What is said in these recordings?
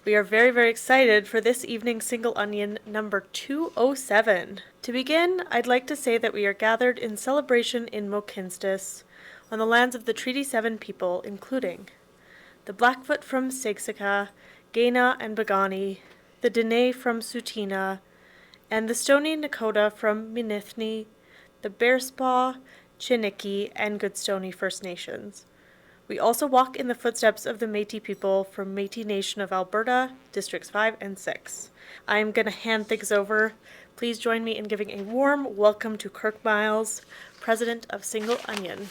We are very, very excited for this evening's Single Onion number 207. To begin, I'd like to say that we are gathered in celebration in Mohkinstsis, on the lands of the Treaty 7 people, including the Blackfoot from Siksika, Gaina and Bagani, the Dene from Tsuut'ina, and the Stoney Nakoda from Minithni, the Bearspaw, Chiniki, and Goodstoney First Nations. We also walk in the footsteps of the Métis people from Métis Nation of Alberta, Districts 5 and 6. I'm going to hand things over. Please join me in giving a warm welcome to Kirk Miles, President of Single Onion.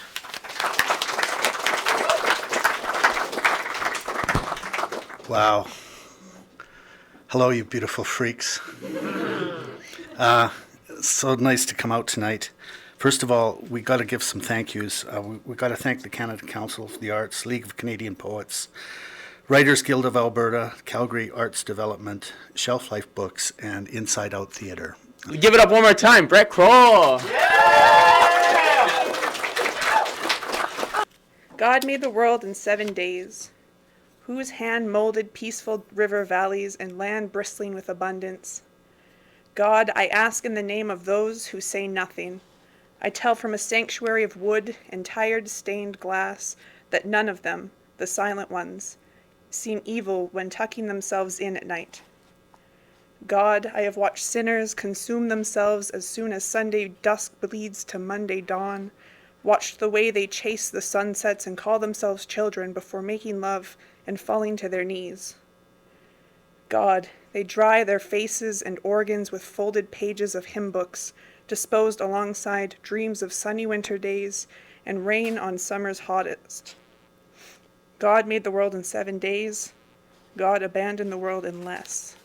Wow. Hello, you beautiful freaks. So nice to come out tonight. First of all, we got to give some thank yous. We got to thank the Canada Council of the Arts, League of Canadian Poets, Writers Guild of Alberta, Calgary Arts Development, Shelf Life Books, and Inside Out Theatre. Give it up one more time, Bret Crowle. Yeah! God made the world in 7 days. Whose hand molded peaceful river valleys and land bristling with abundance? God, I ask in the name of those who say nothing. I tell from a sanctuary of wood and tired stained glass that none of them, the silent ones, seem evil when tucking themselves in at night. God, I have watched sinners consume themselves as soon as Sunday dusk bleeds to Monday dawn, watched the way they chase the sunsets and call themselves children before making love and falling to their knees. God, they dry their faces and organs with folded pages of hymn books, disposed alongside dreams of sunny winter days and rain on summer's hottest. God made the world in 7 days. God abandoned the world in less.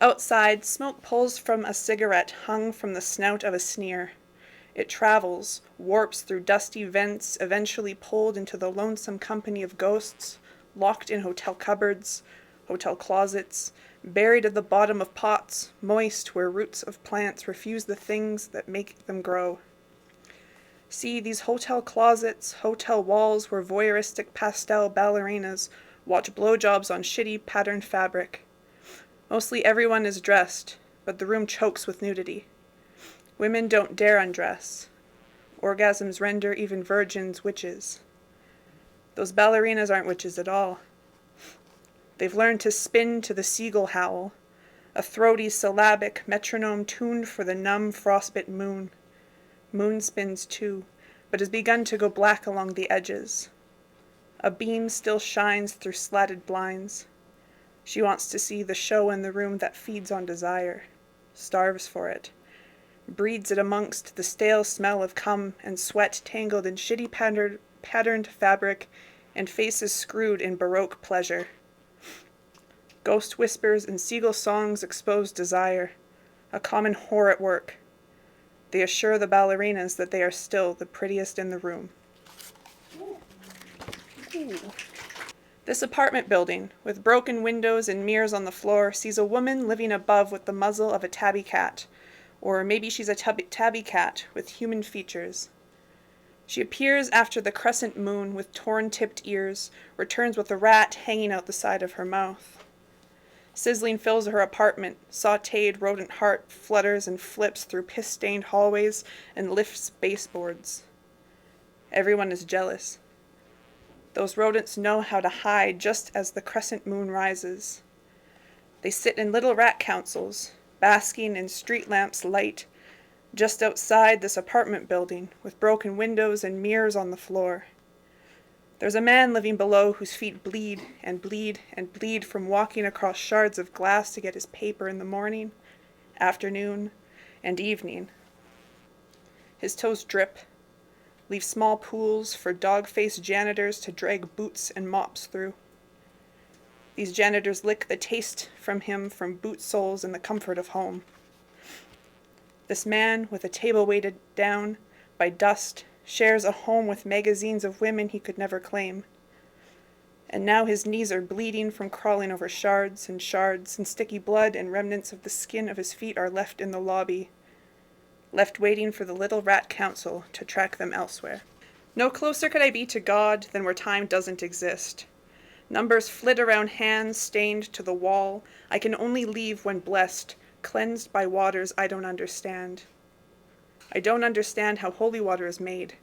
Outside, smoke pulls from a cigarette hung from the snout of a sneer. It travels, warps through dusty vents, eventually pulled into the lonesome company of ghosts, locked in hotel cupboards, hotel closets, buried at the bottom of pots, moist where roots of plants refuse the things that make them grow. See these hotel closets, hotel walls where voyeuristic pastel ballerinas watch blowjobs on shitty patterned fabric. Mostly everyone is dressed, but the room chokes with nudity. Women don't dare undress. Orgasms render even virgins witches. Those ballerinas aren't witches at all. They've learned to spin to the seagull howl, a throaty syllabic metronome tuned for the numb frostbit moon. Moon spins too, but has begun to go black along the edges. A beam still shines through slatted blinds. She wants to see the show in the room that feeds on desire, starves for it, breeds it amongst the stale smell of cum and sweat tangled in shitty patterned fabric and faces screwed in Baroque pleasure. Ghost whispers and seagull songs expose desire, a common whore at work. They assure the ballerinas that they are still the prettiest in the room. Ooh. This apartment building, with broken windows and mirrors on the floor, sees a woman living above with the muzzle of a tabby cat, or maybe she's a tabby cat with human features. She appears after the crescent moon with torn-tipped ears, returns with a rat hanging out the side of her mouth. Sizzling fills her apartment, sautéed rodent heart flutters and flips through piss-stained hallways and lifts baseboards. Everyone is jealous. Those rodents know how to hide just as the crescent moon rises. They sit in little rat councils, basking in street lamps' light, just outside this apartment building, with broken windows and mirrors on the floor. There's a man living below whose feet bleed and bleed and bleed from walking across shards of glass to get his paper in the morning, afternoon, and evening. His toes drip, leave small pools for dog-faced janitors to drag boots and mops through. These janitors lick the taste from him from boot soles in the comfort of home. This man, with a table weighted down by dust, shares a home with magazines of women he could never claim. And now his knees are bleeding from crawling over shards, and sticky blood and remnants of the skin of his feet are left in the lobby, left waiting for the little rat council to track them elsewhere. No closer could I be to God than where time doesn't exist. Numbers flit around hands stained to the wall. I can only leave when blessed, cleansed by waters I don't understand. I don't understand how holy water is made.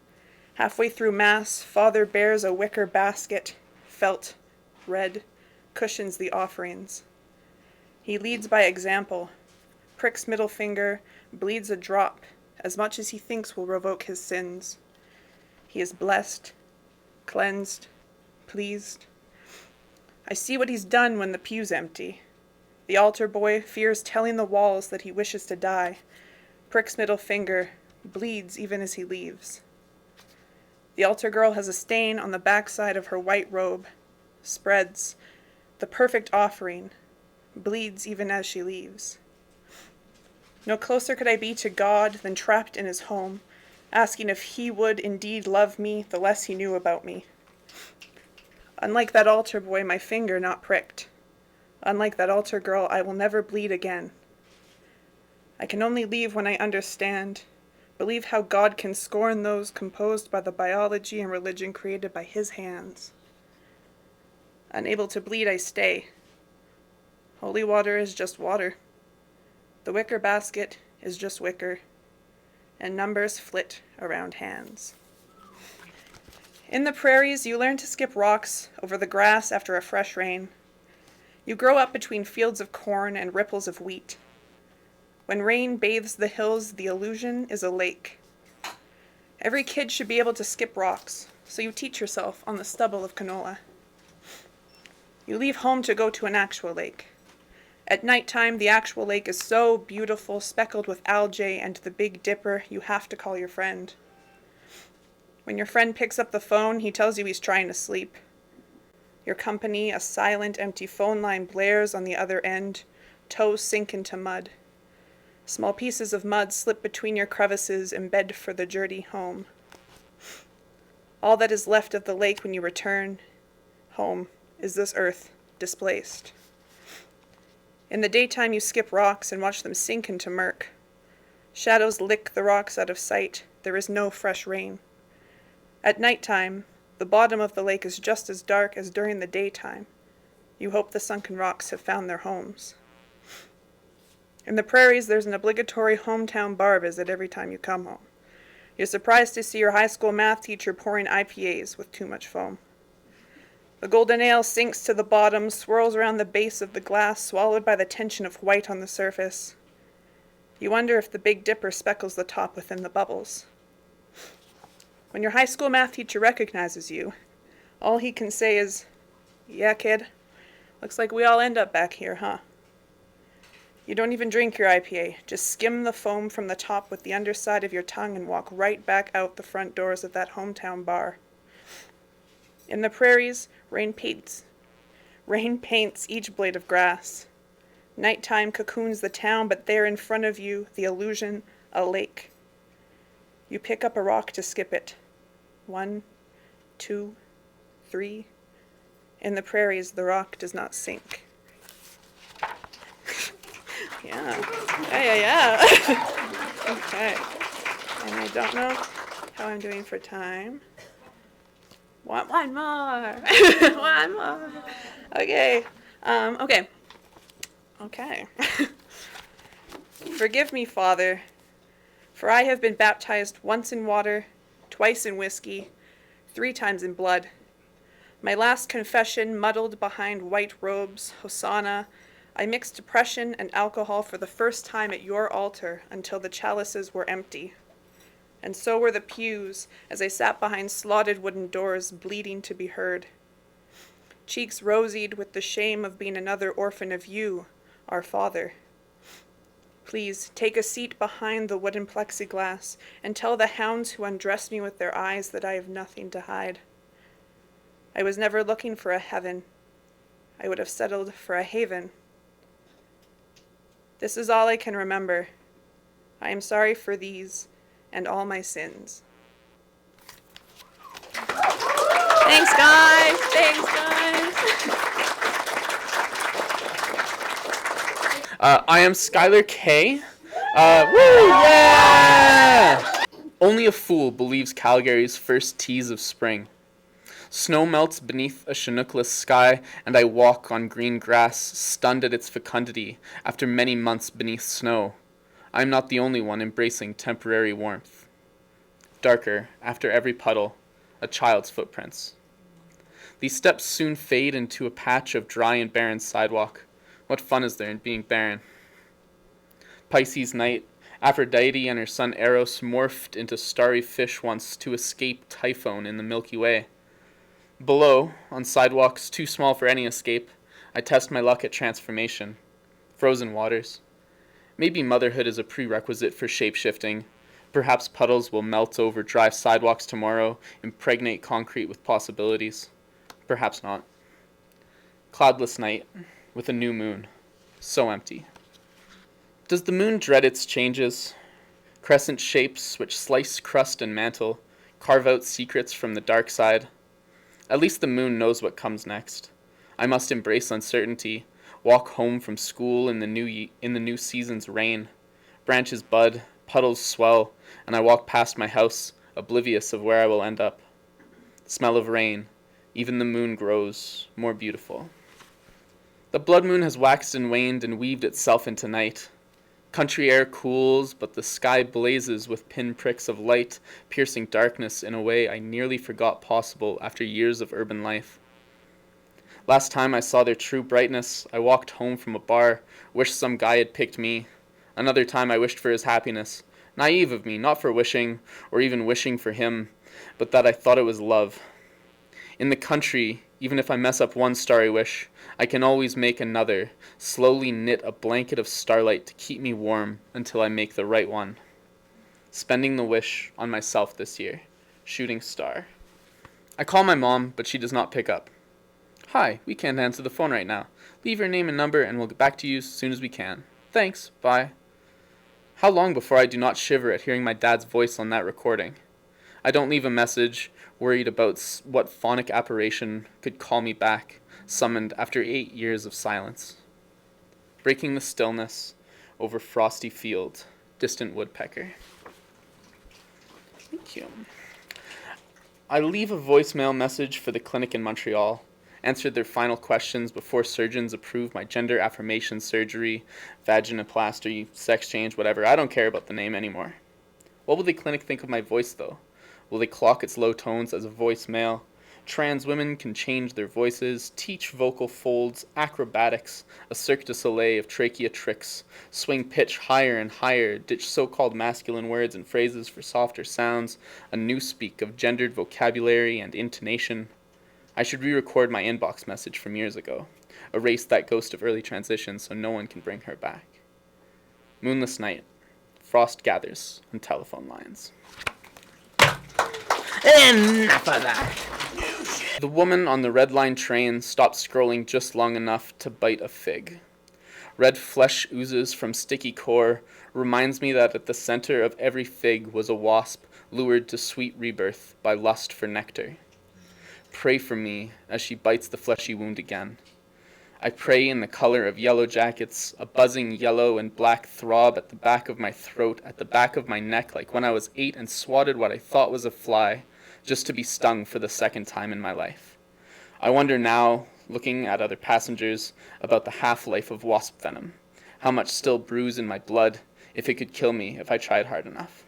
Halfway through Mass, Father bears a wicker basket, felt, red, cushions the offerings. He leads by example, pricks middle finger, bleeds a drop, as much as he thinks will revoke his sins. He is blessed, cleansed, pleased. I see what he's done when the pew's empty. The altar boy fears telling the walls that he wishes to die, pricks middle finger, bleeds even as he leaves. The altar girl has a stain on the backside of her white robe, spreads, the perfect offering, bleeds even as she leaves. No closer could I be to God than trapped in his home, asking if he would indeed love me the less he knew about me. Unlike that altar boy, my finger not pricked. Unlike that altar girl, I will never bleed again. I can only leave when I understand, believe how God can scorn those composed by the biology and religion created by his hands. Unable to bleed, I stay. Holy water is just water. The wicker basket is just wicker, and numbers flit around hands. In the prairies, you learn to skip rocks over the grass after a fresh rain. You grow up between fields of corn and ripples of wheat. When rain bathes the hills, the illusion is a lake. Every kid should be able to skip rocks, so you teach yourself on the stubble of canola. You leave home to go to an actual lake. At nighttime, the actual lake is so beautiful, speckled with algae and the Big Dipper, you have to call your friend. When your friend picks up the phone, he tells you he's trying to sleep. Your company, a silent, empty phone line blares on the other end, toes sink into mud. Small pieces of mud slip between your crevices, embed for the journey home. All that is left of the lake when you return home is this earth displaced. In the daytime, you skip rocks and watch them sink into murk. Shadows lick the rocks out of sight. There is no fresh rain. At nighttime, the bottom of the lake is just as dark as during the daytime. You hope the sunken rocks have found their homes. In the prairies, there's an obligatory hometown bar visit every time you come home. You're surprised to see your high school math teacher pouring IPAs with too much foam. The golden ale sinks to the bottom, swirls around the base of the glass, swallowed by the tension of white on the surface. You wonder if the Big Dipper speckles the top within the bubbles. When your high school math teacher recognizes you, all he can say is, "Yeah, kid, looks like we all end up back here, huh?" You don't even drink your IPA, just skim the foam from the top with the underside of your tongue and walk right back out the front doors of that hometown bar. In the prairies, rain paints each blade of grass. Nighttime cocoons the town, but there in front of you, the illusion, a lake. You pick up a rock to skip it. 1, 2, 3. In the prairies, the rock does not sink. Yeah. Okay. And I don't know how I'm doing for time. One more. One more. Okay. Okay. Forgive me, Father, for I have been baptized once in water, twice in whiskey, 3 times in blood. My last confession muddled behind white robes, Hosanna. I mixed depression and alcohol for the first time at your altar until the chalices were empty. And so were the pews, as I sat behind slotted wooden doors, bleeding to be heard. Cheeks rosied with the shame of being another orphan of you, our Father. Please, take a seat behind the wooden plexiglass and tell the hounds who undress me with their eyes that I have nothing to hide. I was never looking for a heaven. I would have settled for a haven. This is all I can remember. I am sorry for these and all my sins. Thanks, guys. I am Skylar Kay. Woo! Yeah! Only a fool believes Calgary's first tease of spring. Snow melts beneath a Chinookless sky, and I walk on green grass, stunned at its fecundity, after many months beneath snow. I am not the only one embracing temporary warmth. Darker, after every puddle, a child's footprints. These steps soon fade into a patch of dry and barren sidewalk. What fun is there in being barren? Pisces night, Aphrodite and her son Eros morphed into starry fish once to escape Typhon in the Milky Way. Below, on sidewalks too small for any escape, I test my luck at transformation. Frozen waters. Maybe motherhood is a prerequisite for shape-shifting. Perhaps puddles will melt over dry sidewalks tomorrow, impregnate concrete with possibilities. Perhaps not. Cloudless night, with a new moon. So empty. Does the moon dread its changes? Crescent shapes which slice crust and mantle, carve out secrets from the dark side. At least the moon knows what comes next. I must embrace uncertainty, walk home from school in the new season's rain. Branches bud, puddles swell, and I walk past my house, oblivious of where I will end up. Smell of rain, even the moon grows more beautiful. The blood moon has waxed and waned and weaved itself into night. Country air cools, but the sky blazes with pinpricks of light, piercing darkness in a way I nearly forgot possible after years of urban life. Last time I saw their true brightness, I walked home from a bar, wished some guy had picked me. Another time I wished for his happiness. Naive of me, not for wishing, or even wishing for him, but that I thought it was love. In the country, even if I mess up one starry wish, I can always make another, slowly knit a blanket of starlight to keep me warm until I make the right one. Spending the wish on myself this year. Shooting star. I call my mom, but she does not pick up. Hi, we can't answer the phone right now. Leave your name and number and we'll get back to you as soon as we can. Thanks, bye. How long before I do not shiver at hearing my dad's voice on that recording? I don't leave a message, worried about what phonic apparition could call me back, summoned after 8 years of silence. Breaking the stillness over frosty field, distant woodpecker. Thank you. I leave a voicemail message for the clinic in Montreal, answered their final questions before surgeons approve my gender affirmation surgery, vaginoplasty, sex change, whatever. I don't care about the name anymore. What will the clinic think of my voice, though? Will they clock its low tones as a voicemail? Trans women can change their voices, teach vocal folds, acrobatics, a Cirque du Soleil of trachea tricks, swing pitch higher and higher, ditch so-called masculine words and phrases for softer sounds, a newspeak of gendered vocabulary and intonation. I should re-record my inbox message from years ago, erase that ghost of early transition so no one can bring her back. Moonless night. Frost gathers on telephone lines. Enough of that. The woman on the red line train stopped scrolling just long enough to bite a fig. Red flesh oozes from sticky core, reminds me that at the center of every fig was a wasp lured to sweet rebirth by lust for nectar. Pray for me as she bites the fleshy wound again. I pray in the color of yellow jackets, a buzzing yellow and black throb at the back of my throat, at the back of my neck, like when I was 8 and swatted what I thought was a fly, just to be stung for the second time in my life. I wonder now, looking at other passengers, about the half-life of wasp venom, how much still brews in my blood, if it could kill me if I tried hard enough.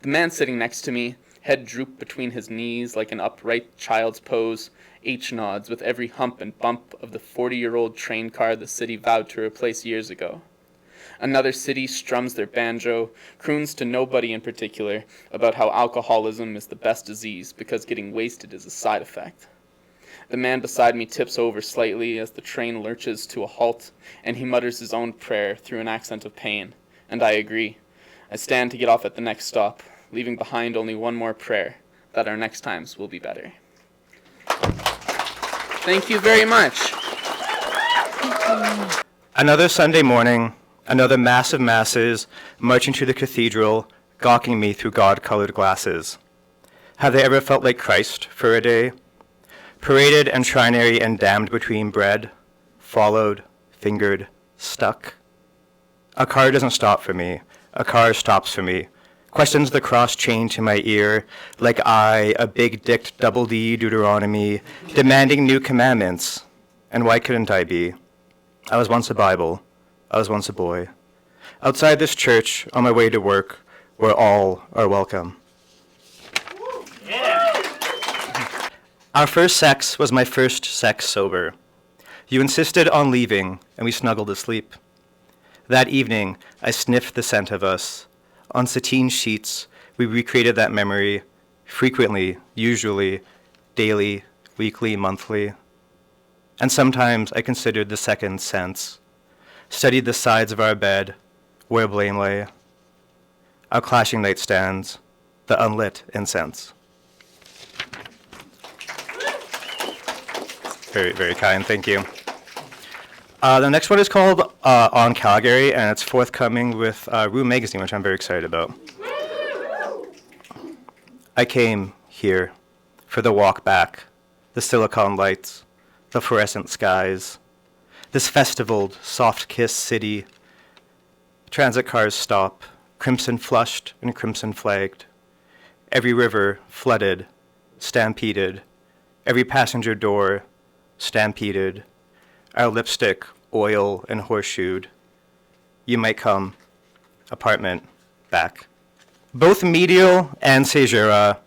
The man sitting next to me, head drooped between his knees like an upright child's pose, H-nods with every hump and bump of the 40-year-old train car the city vowed to replace years ago. Another city strums their banjo, croons to nobody in particular about how alcoholism is the best disease because getting wasted is a side effect. The man beside me tips over slightly as the train lurches to a halt, and he mutters his own prayer through an accent of pain, and I agree. I stand to get off at the next stop, leaving behind only one more prayer, that our next times will be better. Thank you very much. Another Sunday morning, another mass of masses marching to the cathedral, gawking me through God-colored glasses. Have they ever felt like Christ for a day? Paraded and trinary and damned between bread, followed, fingered, stuck. A car doesn't stop for me. A car stops for me, Questions the cross chain to my ear, like I, a big-dicked double D Deuteronomy, demanding new commandments. And why couldn't I be? I was once a Bible. I was once a boy. Outside this church, on my way to work, where all are welcome. Our first sex was my first sex sober. You insisted on leaving, and we snuggled asleep. That evening, I sniffed the scent of us. On sateen sheets, we recreated that memory, frequently, usually, daily, weekly, monthly. And sometimes I considered the second sense, studied the sides of our bed, where blame lay, our clashing nightstands, the unlit incense. Very, very kind, thank you. The next one is called On Calgary, and it's forthcoming with Room Magazine, which I'm very excited about. I came here for the walk back, the silicon lights, the fluorescent skies, this festivaled, soft-kissed city. Transit cars stop, crimson flushed and crimson flagged. Every river flooded, stampeded. Every passenger door stampeded. Our lipstick, oil, and horseshoed. You might come. Apartment, back. Both medial and caesura,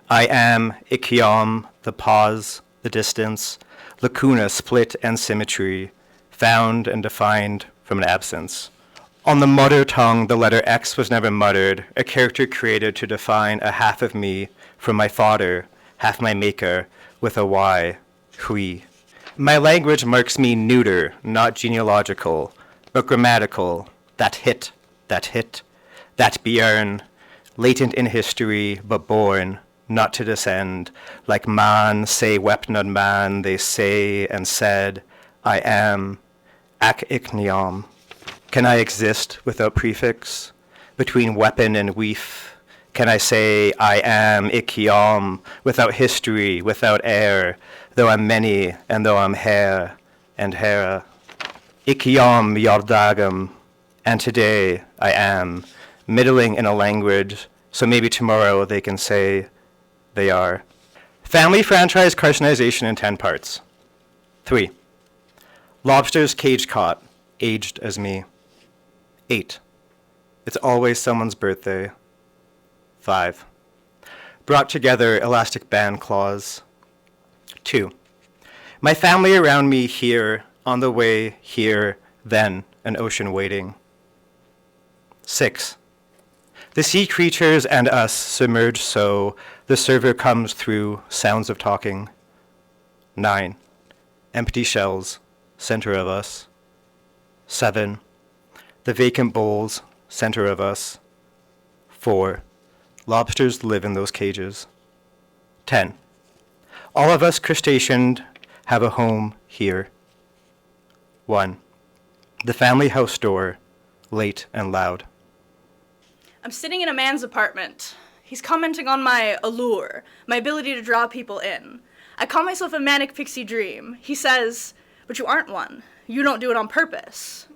I am, ikiom, the pause, the distance, lacuna, split, and symmetry, found and defined from an absence. On the mother tongue, the letter X was never muttered, a character created to define a half of me from my father, half my maker, with a Y, hui. My language marks me neuter, not genealogical, but grammatical, that björn, latent in history, but born, not to descend, like man, say wept not man, they say and said, I am, ac igniom. Can I exist without prefix, between weapon and weef? Can I say I am ikiom, without history, without air, though I'm many, and though I'm hair and hera? Ikiom yordagam, and today I am, middling in a language, so maybe tomorrow they can say they are. Family franchise carcinization in 10 parts. 3. Lobsters cage caught, aged as me. 8. It's always someone's birthday. 5. Brought together elastic band claws. 2. My family around me here, on the way here, then an ocean waiting. 6. The sea creatures and us submerged so the server comes through sounds of talking. 9. Empty shells, center of us. 7. The vacant bowls, center of us. 4. Lobsters live in those cages. 10. All of us crustaceaned have a home here. 1. The family house door, late and loud. I'm sitting in a man's apartment. He's commenting on my allure, my ability to draw people in. I call myself a manic pixie dream. He says, but you aren't one. You don't do it on purpose.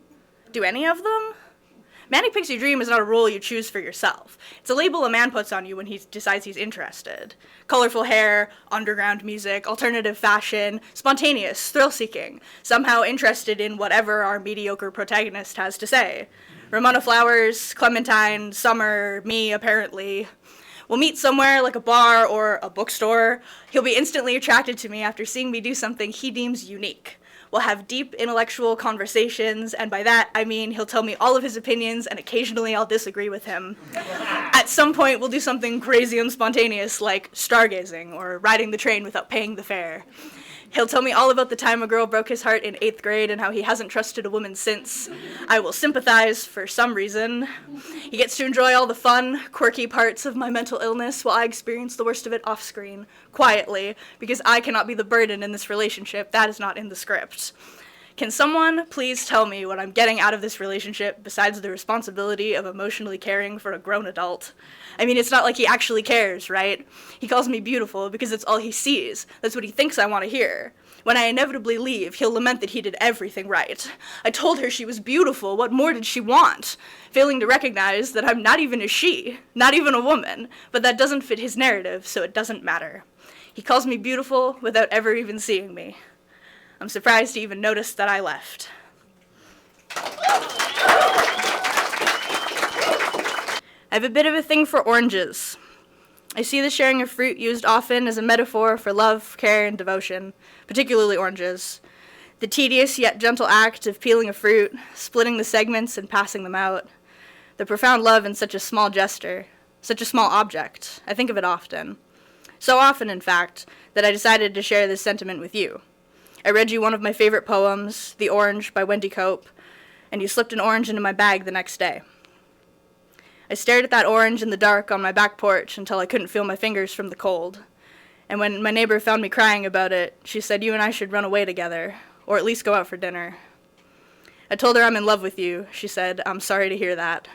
Do any of them? Manic pixie dream is not a role you choose for yourself. It's a label a man puts on you when he decides he's interested. Colorful hair, underground music, alternative fashion, spontaneous, thrill-seeking, somehow interested in whatever our mediocre protagonist has to say. Ramona Flowers, Clementine, Summer, me, apparently. We'll meet somewhere like a bar or a bookstore. He'll be instantly attracted to me after seeing me do something he deems unique. We'll have deep intellectual conversations, and by that I mean he'll tell me all of his opinions, and occasionally I'll disagree with him. At some point, we'll do something crazy and spontaneous, like stargazing or riding the train without paying the fare. He'll tell me all about the time a girl broke his heart in 8th grade and how he hasn't trusted a woman since. I will sympathize for some reason. He gets to enjoy all the fun, quirky parts of my mental illness while I experience the worst of it off-screen, quietly, because I cannot be the burden in this relationship. That is not in the script. Can someone please tell me what I'm getting out of this relationship besides the responsibility of emotionally caring for a grown adult? I mean, it's not like he actually cares, right? He calls me beautiful because it's all he sees. That's what he thinks I want to hear. When I inevitably leave, he'll lament that he did everything right. I told her she was beautiful. What more did she want? Failing to recognize that I'm not even a she, not even a woman, but that doesn't fit his narrative, so it doesn't matter. He calls me beautiful without ever even seeing me. I'm surprised he even noticed that I left. I have a bit of a thing for oranges. I see the sharing of fruit used often as a metaphor for love, care, and devotion, particularly oranges. The tedious yet gentle act of peeling a fruit, splitting the segments and passing them out. The profound love in such a small gesture, such a small object. I think of it often. So often, in fact, that I decided to share this sentiment with you. I read you one of my favorite poems, The Orange by Wendy Cope, and you slipped an orange into my bag the next day. I stared at that orange in the dark on my back porch until I couldn't feel my fingers from the cold. And when my neighbor found me crying about it, she said you and I should run away together, or at least go out for dinner. I told her I'm in love with you. She said, I'm sorry to hear that.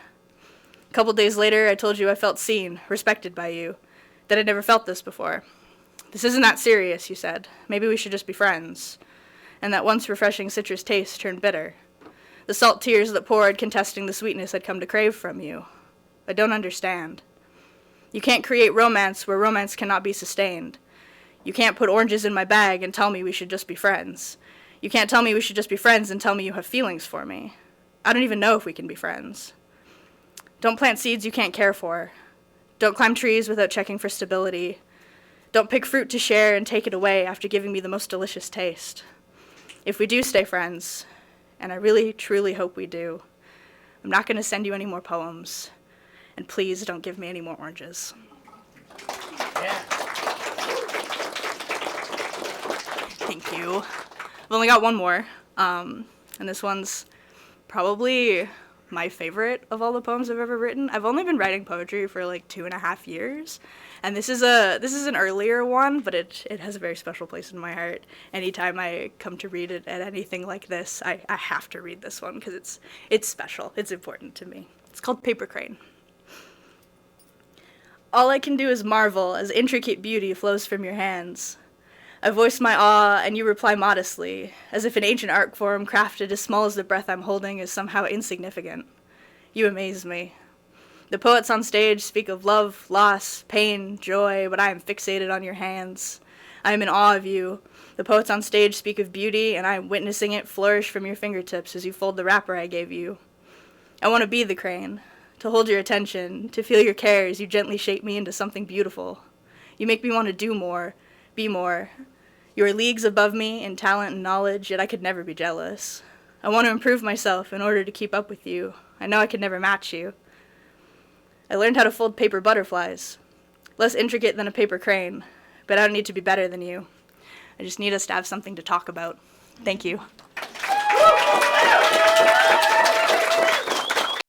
A couple days later, I told you I felt seen, respected by you, that I'd never felt this before. This isn't that serious, you said. Maybe we should just be friends. And that once refreshing citrus taste turned bitter. The salt tears that poured contesting the sweetness I'd come to crave from you. I don't understand. You can't create romance where romance cannot be sustained. You can't put oranges in my bag and tell me we should just be friends. You can't tell me we should just be friends and tell me you have feelings for me. I don't even know if we can be friends. Don't plant seeds you can't care for. Don't climb trees without checking for stability. Don't pick fruit to share and take it away after giving me the most delicious taste. If we do stay friends, and I really, truly hope we do, I'm not going to send you any more poems. And please don't give me any more oranges. Yeah. Thank you. I've only got one more, and this one's probably my favorite of all the poems I've ever written. I've only been writing poetry for like 2.5 years, and this is an earlier one, but it has a very special place in my heart. Anytime I come to read it at anything like this, I have to read this one because it's special. It's important to me. It's called Paper Crane. All I can do is marvel as intricate beauty flows from your hands. I voice my awe, and you reply modestly, as if an ancient art form crafted as small as the breath I'm holding is somehow insignificant. You amaze me. The poets on stage speak of love, loss, pain, joy, but I am fixated on your hands. I am in awe of you. The poets on stage speak of beauty, and I am witnessing it flourish from your fingertips as you fold the wrapper I gave you. I want to be the crane. To hold your attention, to feel your care as you gently shape me into something beautiful. You make me want to do more, be more. You are leagues above me in talent and knowledge, yet I could never be jealous. I want to improve myself in order to keep up with you. I know I could never match you. I learned how to fold paper butterflies. Less intricate than a paper crane, but I don't need to be better than you. I just need us to have something to talk about. Thank you.